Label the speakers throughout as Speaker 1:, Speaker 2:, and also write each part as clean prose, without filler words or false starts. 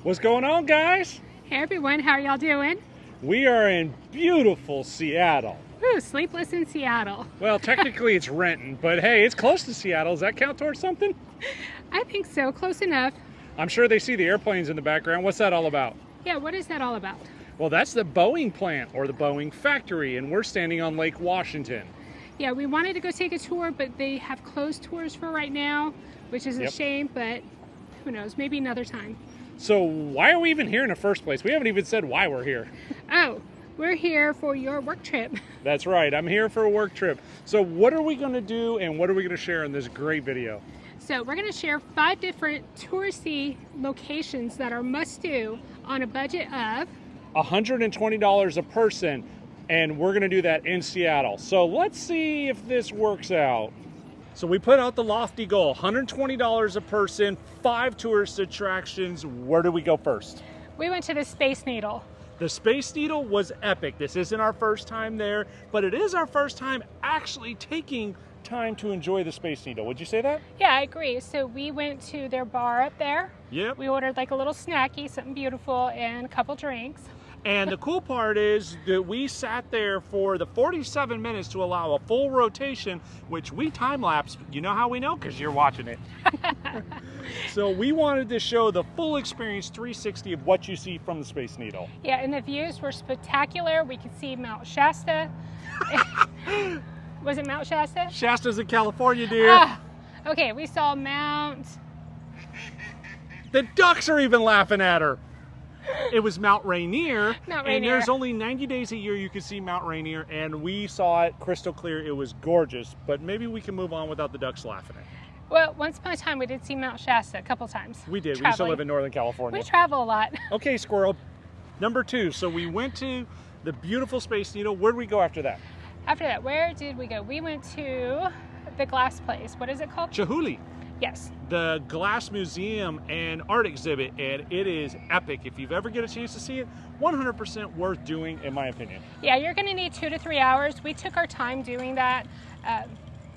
Speaker 1: What's going on, guys?
Speaker 2: Hey everyone, how are y'all doing?
Speaker 1: We are in beautiful Seattle.
Speaker 2: Ooh, sleepless in Seattle.
Speaker 1: Well, technically it's Renton, but hey, it's close to Seattle. Does that count towards something?
Speaker 2: I think so, close enough.
Speaker 1: I'm sure they see the airplanes in the background. What's that all about?
Speaker 2: Yeah, what is that all about?
Speaker 1: Well, that's the Boeing plant or the Boeing factory, and we're standing on Lake Washington.
Speaker 2: Yeah, we wanted to go take a tour, but they have closed tours for right now, which is a shame, but who knows, maybe another time.
Speaker 1: So why are we even here in the first place? We haven't even said why we're here.
Speaker 2: Oh, we're here for your work trip.
Speaker 1: That's right, I'm here for a work trip. So what are we going to do and what are we going to share in this great video?
Speaker 2: So we're going to share 5 different touristy locations that are must-do on a budget of
Speaker 1: $120 a person, and we're going to do that in Seattle. So let's see if this works out. So we put out the lofty goal, $120 a person, 5 tourist attractions. Where do we go first?
Speaker 2: We went to the Space Needle.
Speaker 1: The Space Needle was epic. This isn't our first time there, but it is our first time actually taking time to enjoy the Space Needle. Would you say that?
Speaker 2: Yeah, I agree. So we went to their bar up there.
Speaker 1: Yep.
Speaker 2: We ordered like a little snacky, something beautiful, and a couple drinks.
Speaker 1: And the cool part is that we sat there for the 47 minutes to allow a full rotation, which we time-lapsed. You know how we know? Because you're watching it. So we wanted to show the full experience 360 of what you see from the Space Needle.
Speaker 2: Yeah, and the views were spectacular. We could see Mount Shasta. Was it Mount Shasta?
Speaker 1: Shasta's in California, dear.
Speaker 2: Okay, we saw Mount...
Speaker 1: The ducks are even laughing at her. It was Mount Rainier, and there's only 90 days a year you can see Mount Rainier, and we saw it crystal clear. It was gorgeous, but maybe we can move on without the ducks laughing at it.
Speaker 2: Well, once upon a time, we did see Mount Shasta a couple times.
Speaker 1: We did. We used to live in Northern California.
Speaker 2: We travel a lot.
Speaker 1: Okay, Squirrel. Number 2. So we went to the beautiful Space Needle. Where did we go after that?
Speaker 2: After that, where did we go? We went to the glass place. What is it called?
Speaker 1: Chihuly.
Speaker 2: Yes.
Speaker 1: The glass museum and art exhibit, and it is epic. If you've ever get a chance to see it, 100% worth doing, in my opinion.
Speaker 2: Yeah, you're going to need 2 to 3 hours. We took our time doing that.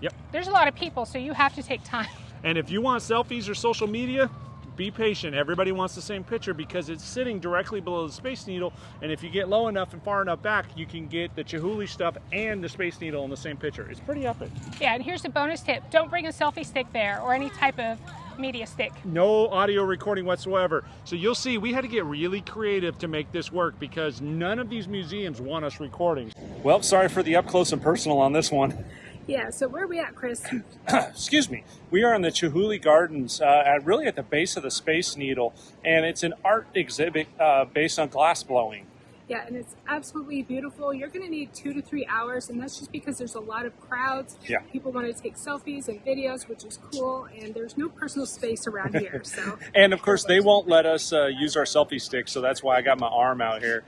Speaker 1: Yep.
Speaker 2: There's a lot of people, so you have to take time.
Speaker 1: And if you want selfies or social media, be patient. Everybody wants the same picture because it's sitting directly below the Space Needle, and if you get low enough and far enough back, you can get the Chihuly stuff and the Space Needle in the same picture. It's pretty epic.
Speaker 2: Yeah, and here's a bonus tip. Don't bring a selfie stick there or any type of media stick.
Speaker 1: No audio recording whatsoever. So you'll see we had to get really creative to make this work because none of these museums want us recording. Well, sorry for the up close and personal on this one.
Speaker 2: Yeah, so where are we at, Chris?
Speaker 1: Excuse me. We are in the Chihuly Gardens, really at the base of the Space Needle, and it's an art exhibit based on glass blowing.
Speaker 2: Yeah, and it's absolutely beautiful. You're going to need 2 to 3 hours, and that's just because there's a lot of crowds.
Speaker 1: Yeah.
Speaker 2: People want to take selfies and videos, which is cool, and there's no personal space around here. So.
Speaker 1: And of course, they won't let us use our selfie stick, so that's why I got my arm out here.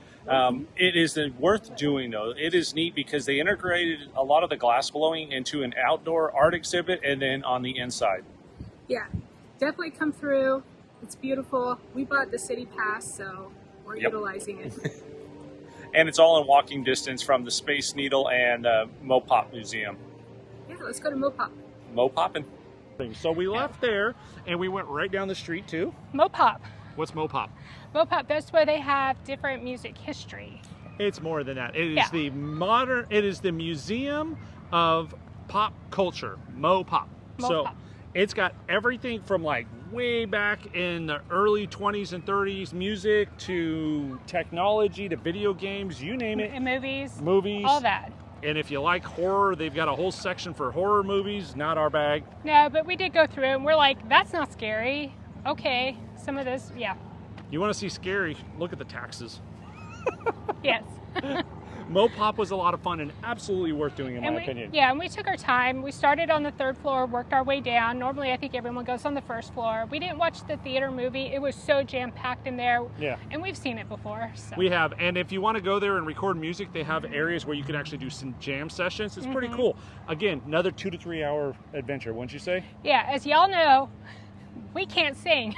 Speaker 1: It is worth doing, though. It is neat because they integrated a lot of the glass blowing into an outdoor art exhibit and then on the inside.
Speaker 2: Yeah, definitely come through. It's beautiful. We bought the city pass, so we're utilizing it.
Speaker 1: And it's all in walking distance from the Space Needle and MoPOP Museum.
Speaker 2: Yeah, let's go to MoPOP.
Speaker 1: MoPOPing. So we left there and we went right down the street to
Speaker 2: MoPOP.
Speaker 1: What's MoPOP?
Speaker 2: MoPOP, that's where they have different music history.
Speaker 1: It's more than that. It is it is the Museum of Pop Culture, MoPOP. So it's got everything from like way back in the early 20s and 30s, music to technology to video games, you name it.
Speaker 2: And movies.
Speaker 1: Movies.
Speaker 2: All that.
Speaker 1: And if you like horror, they've got a whole section for horror movies, not our bag.
Speaker 2: No, but we did go through it and we're like, that's not scary. Okay, some of this, yeah.
Speaker 1: You want to see scary, look at the taxes.
Speaker 2: Yes.
Speaker 1: MoPOP was a lot of fun and absolutely worth doing in my opinion.
Speaker 2: Yeah, and we took our time. We started on the 3rd floor, worked our way down. Normally, I think everyone goes on the 1st floor. We didn't watch the theater movie. It was so jam-packed in there. Yeah. And we've seen it before. So.
Speaker 1: We have, and if you want to go there and record music, they have areas where you can actually do some jam sessions. It's pretty cool. Again, another 2 to 3 hour adventure, wouldn't you say?
Speaker 2: Yeah, as y'all know, we can't sing.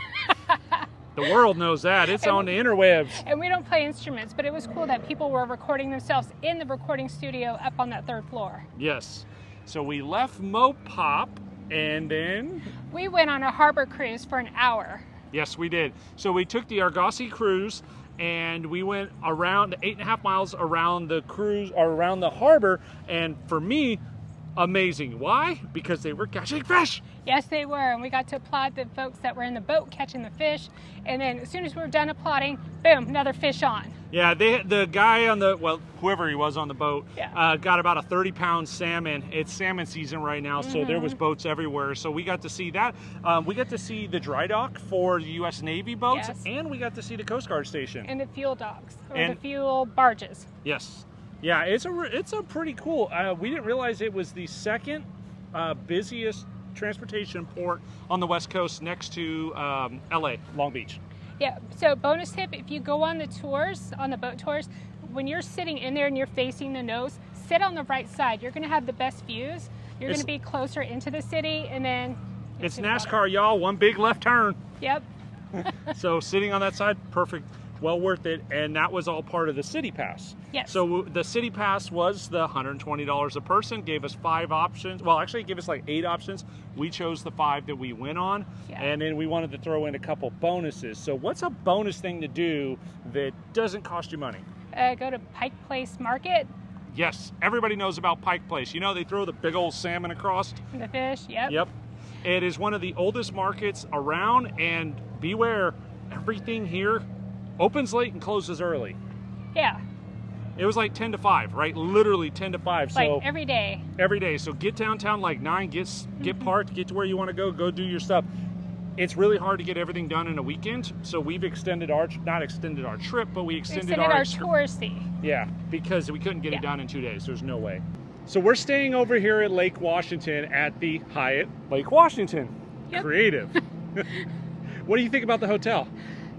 Speaker 1: The world knows that. It's on the interwebs.
Speaker 2: And we don't play instruments, but it was cool that people were recording themselves in the recording studio up on that 3rd floor.
Speaker 1: Yes. So we left MoPOP and then...
Speaker 2: We went on a harbor cruise for an hour.
Speaker 1: Yes, we did. So we took the Argosy Cruise, and we went around 8.5 miles around the cruise, or around the harbor, and for me, amazing. Why? Because they were catching fish.
Speaker 2: Yes, they were, and we got to applaud the folks that were in the boat catching the fish, and then as soon as we were done applauding, boom, another fish on.
Speaker 1: Yeah, the guy on the, well, whoever he was on the boat, got about a 30-pound salmon. It's salmon season right now, so there was boats everywhere. So we got to see that. We got to see the dry dock for the U.S. Navy boats, and we got to see the Coast Guard station.
Speaker 2: And the fuel docks, or the fuel barges.
Speaker 1: Yes. Yeah, it's a pretty cool. We didn't realize it was the second busiest transportation port on the West Coast, next to LA, Long Beach.
Speaker 2: Yeah, so bonus tip, if you go on the tours, on the boat tours, when you're sitting in there and you're facing the nose, sit on the right side. You're going to have the best views. You're going to be closer into the city, and then...
Speaker 1: It's NASCAR, y'all. One big left turn.
Speaker 2: Yep.
Speaker 1: So sitting on that side, perfect. Well worth it, and that was all part of the City Pass.
Speaker 2: Yes.
Speaker 1: So the City Pass was the $120 a person, gave us 5 options. Well, actually, it gave us like 8 options. We chose the 5 that we went on, and then we wanted to throw in a couple bonuses. So what's a bonus thing to do that doesn't cost you money?
Speaker 2: Go to Pike Place Market.
Speaker 1: Yes, everybody knows about Pike Place. You know, they throw the big old salmon across.
Speaker 2: And the fish, yep.
Speaker 1: Yep. It is one of the oldest markets around, and beware, everything here opens late and closes early.
Speaker 2: Yeah.
Speaker 1: It was like 10 to 5, right? Literally 10 to 5.
Speaker 2: Like
Speaker 1: so
Speaker 2: every day.
Speaker 1: Every day. So get downtown like 9, get parked, get to where you want to go do your stuff. It's really hard to get everything done in a weekend, so we've extended our, not extended our trip, but we extended our
Speaker 2: touristy.
Speaker 1: Yeah, because we couldn't get it done in 2 days. There's no way. So we're staying over here at Lake Washington at the Hyatt Lake Washington.
Speaker 2: Yep.
Speaker 1: Creative. What do you think about the hotel?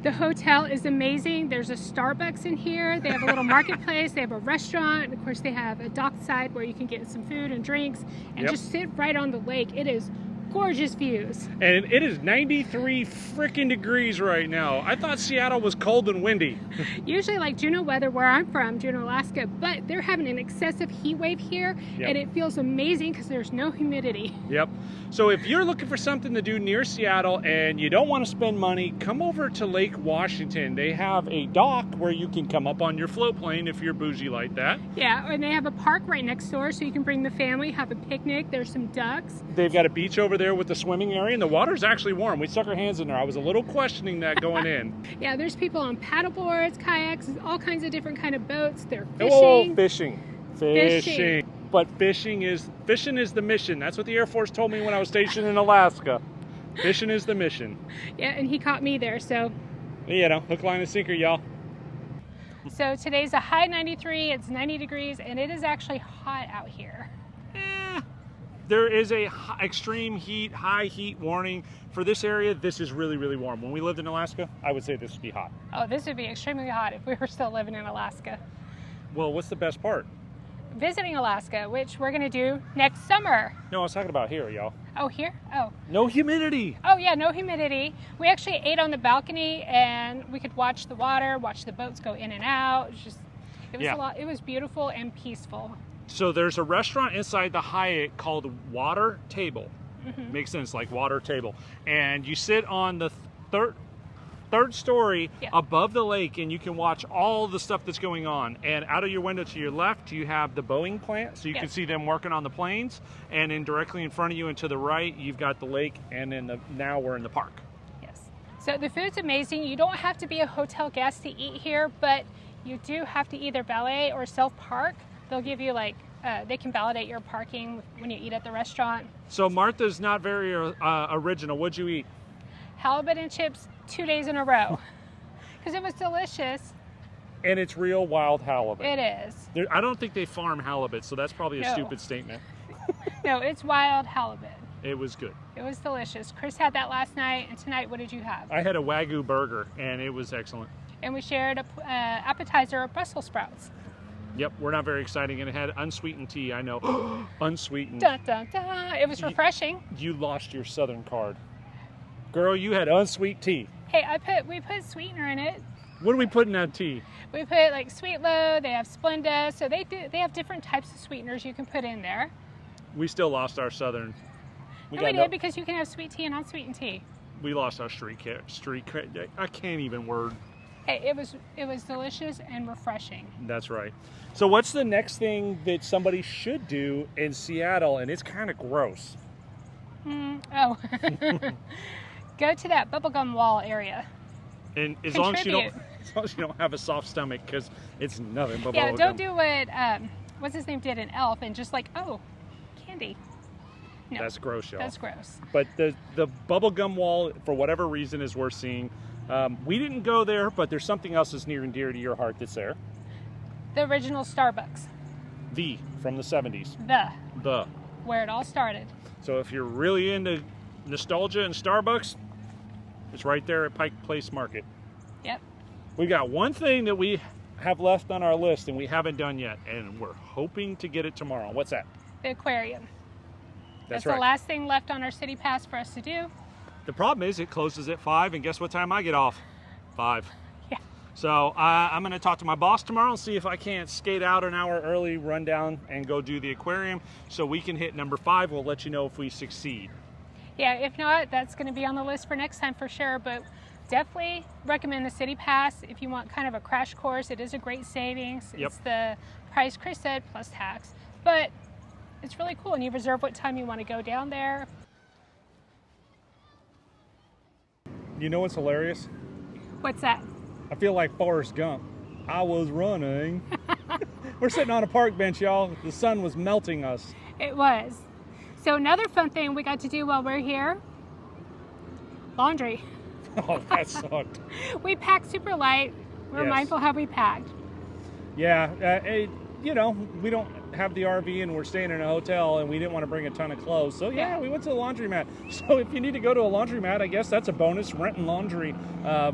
Speaker 2: The hotel is amazing. There's a Starbucks in here. They have a little marketplace. They have a restaurant. And of course, they have a dockside where you can get some food and drinks and just sit right on the lake. It is gorgeous views.
Speaker 1: And it is 93 freaking degrees right now. I thought Seattle was cold and windy.
Speaker 2: Usually like Juneau weather where I'm from, Juneau, Alaska, but they're having an excessive heat wave here, and it feels amazing because there's no humidity.
Speaker 1: Yep. So if you're looking for something to do near Seattle and you don't want to spend money, come over to Lake Washington. They have a dock where you can come up on your float plane if you're bougie like that.
Speaker 2: Yeah, and they have a park right next door so you can bring the family, have a picnic. There's some ducks.
Speaker 1: They've got a beach over there with the swimming area, and the water's actually warm. We stuck our hands in there. I was a little questioning that going in.
Speaker 2: Yeah, there's people on paddle boards, kayaks, all kinds of different kind of boats. They're fishing.
Speaker 1: Oh, fishing. But fishing is the mission. That's what the Air Force told me when I was stationed in Alaska. Fishing is the mission.
Speaker 2: Yeah, and he caught me there, so.
Speaker 1: You know, hook, line, and sinker, y'all.
Speaker 2: So today's a high 93, it's 90 degrees, and it is actually hot out here.
Speaker 1: There is a extreme heat, high heat warning. For this area, this is really, really warm. When we lived in Alaska, I would say this would be hot.
Speaker 2: Oh, this would be extremely hot if we were still living in Alaska.
Speaker 1: Well, what's the best part?
Speaker 2: Visiting Alaska, which we're going to do next summer.
Speaker 1: No, I was talking about here, y'all.
Speaker 2: Oh, here? Oh.
Speaker 1: No humidity.
Speaker 2: Oh, yeah, no humidity. We actually ate on the balcony, and we could watch the water, watch the boats go in and out. It was a lot. It was beautiful and peaceful. So
Speaker 1: there's a restaurant inside the Hyatt called Water Table. Makes sense, like water table. And you sit on the third story above the lake, and you can watch all the stuff that's going on. And out of your window to your left, you have the Boeing plant, so you can see them working on the planes. And then directly in front of you and to the right, you've got the lake, and then now we're in the park.
Speaker 2: Yes. So the food's amazing. You don't have to be a hotel guest to eat here, but you do have to either valet or self-park. They'll give you they can validate your parking when you eat at the restaurant. So
Speaker 1: Martha's not very original. What'd you eat?
Speaker 2: Halibut and chips 2 days in a row because it was delicious.
Speaker 1: And it's real wild halibut.
Speaker 2: It is.
Speaker 1: I don't think they farm halibut, so that's probably a stupid statement.
Speaker 2: No, it's wild halibut.
Speaker 1: It was good.
Speaker 2: It was delicious. Chris had that last night, and tonight, what did you have?
Speaker 1: I had a Wagyu burger, and it was excellent.
Speaker 2: And we shared an appetizer of Brussels sprouts.
Speaker 1: Yep, we're not very exciting, and it had unsweetened tea. I know, unsweetened.
Speaker 2: Dun, dun, dun. It was refreshing.
Speaker 1: You lost your Southern card. Girl, you had unsweet tea.
Speaker 2: Hey, we put sweetener in it.
Speaker 1: What do we put in that tea?
Speaker 2: We put like Sweet Low, they have Splenda, so they have different types of sweeteners you can put in there.
Speaker 1: We still lost our Southern.
Speaker 2: We did because you can have sweet tea and unsweetened tea.
Speaker 1: We lost our I can't even word.
Speaker 2: Hey, it was delicious and refreshing.
Speaker 1: That's right. So what's the next thing that somebody should do in Seattle? And it's kind of gross.
Speaker 2: Oh, go to that bubblegum wall area.
Speaker 1: And as long as you don't have a soft stomach, because it's nothing but bubblegum.
Speaker 2: Yeah, don't do what what's his name did in Elf and just like, oh, candy. No,
Speaker 1: that's gross, y'all.
Speaker 2: That's gross.
Speaker 1: But the bubblegum wall, for whatever reason, is worth seeing. We didn't go there, but there's something else that's near and dear to your heart that's there.
Speaker 2: The original Starbucks.
Speaker 1: From the 70s.
Speaker 2: The. Where it all started.
Speaker 1: So if you're really into nostalgia and Starbucks, it's right there at Pike Place Market.
Speaker 2: Yep.
Speaker 1: We've got one thing that we have left on our list and we haven't done yet, and we're hoping to get it tomorrow. What's that?
Speaker 2: The aquarium.
Speaker 1: That's
Speaker 2: right. The last thing left on our city pass for us to do.
Speaker 1: The problem is it closes at 5, and guess what time I get off? 5.
Speaker 2: Yeah.
Speaker 1: So I'm going to talk to my boss tomorrow and see if I can't skate out an hour early, run down, and go do the aquarium so we can hit number 5. We'll let you know if we succeed.
Speaker 2: Yeah, if not, that's going to be on the list for next time for sure, but definitely recommend the City Pass if you want kind of a crash course. It is a great savings.
Speaker 1: Yep.
Speaker 2: It's the price Chris said plus tax, but it's really cool, and you reserve what time you want to go down there.
Speaker 1: You know what's hilarious?
Speaker 2: What's that?
Speaker 1: I feel like Forrest Gump. I was running. We're sitting on a park bench, y'all. The sun was melting us.
Speaker 2: It was. So another fun thing we got to do while we're here, laundry.
Speaker 1: Oh, that sucked.
Speaker 2: We packed super light. We're mindful how we packed.
Speaker 1: Yeah, you know, we don't have the RV and we're staying in a hotel and we didn't want to bring a ton of clothes. So yeah, we went to the laundromat. So if you need to go to a laundromat, I guess that's a bonus. Renton Laundry,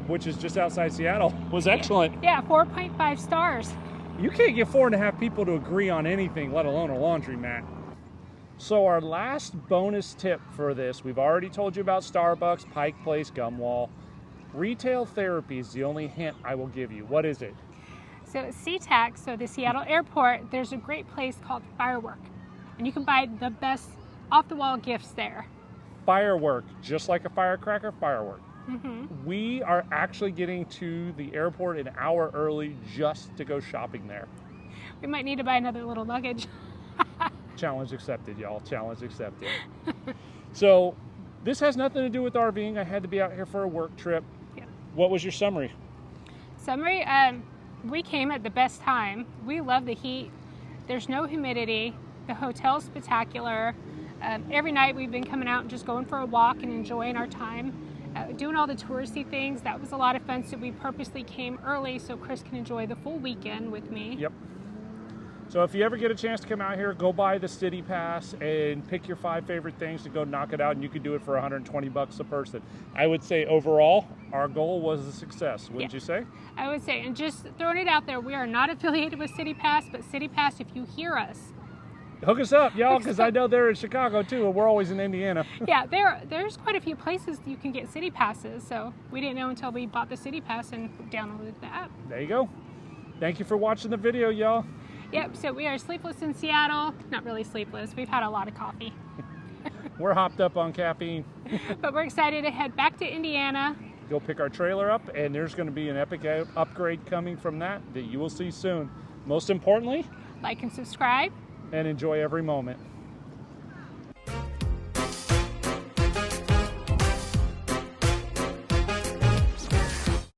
Speaker 1: which is just outside Seattle, was excellent.
Speaker 2: Yeah, 4.5 stars.
Speaker 1: You can't get 4.5 people to agree on anything, let alone a laundromat. So our last bonus tip for this, we've already told you about Starbucks, Pike Place, Gumwall. Retail therapy is the only hint I will give you. What is it?
Speaker 2: So at SeaTac, so the Seattle airport, there's a great place called Firework. And you can buy the best off-the-wall gifts there.
Speaker 1: Firework, just like a firecracker, firework.
Speaker 2: Mm-hmm.
Speaker 1: We are actually getting to the airport an hour early just to go shopping there.
Speaker 2: We might need to buy another little luggage.
Speaker 1: Challenge accepted, y'all. Challenge accepted. So this has nothing to do with RVing. I had to be out here for a work trip.
Speaker 2: Yep.
Speaker 1: What was your summary?
Speaker 2: Summary, we came at the best time. We love the heat. There's no humidity. The hotel's spectacular. Every night we've been coming out and just going for a walk and enjoying our time. Doing all the touristy things. That was a lot of fun, so we purposely came early so Chris can enjoy the full weekend with me.
Speaker 1: Yep. So if you ever get a chance to come out here, go buy the City Pass and pick your 5 favorite things to go knock it out, and you can do it for $120 a person. I would say overall, our goal was a success. Wouldn't you say? I
Speaker 2: would say, and just throwing it out there, we are not affiliated with City Pass, but City Pass, if you hear us,
Speaker 1: hook us up, y'all, because I know they're in Chicago too, and we're always in Indiana.
Speaker 2: Yeah, there's quite a few places you can get City Passes, so we didn't know until we bought the City Pass and downloaded the app.
Speaker 1: There you go. Thank you for watching the video, y'all.
Speaker 2: Yep, so we are sleepless in Seattle. Not really sleepless. We've had a lot of coffee.
Speaker 1: We're hopped up on caffeine.
Speaker 2: But we're excited to head back to Indiana.
Speaker 1: Go pick our trailer up, and there's going to be an epic upgrade coming from that you will see soon. Most importantly,
Speaker 2: like and subscribe.
Speaker 1: And enjoy every moment.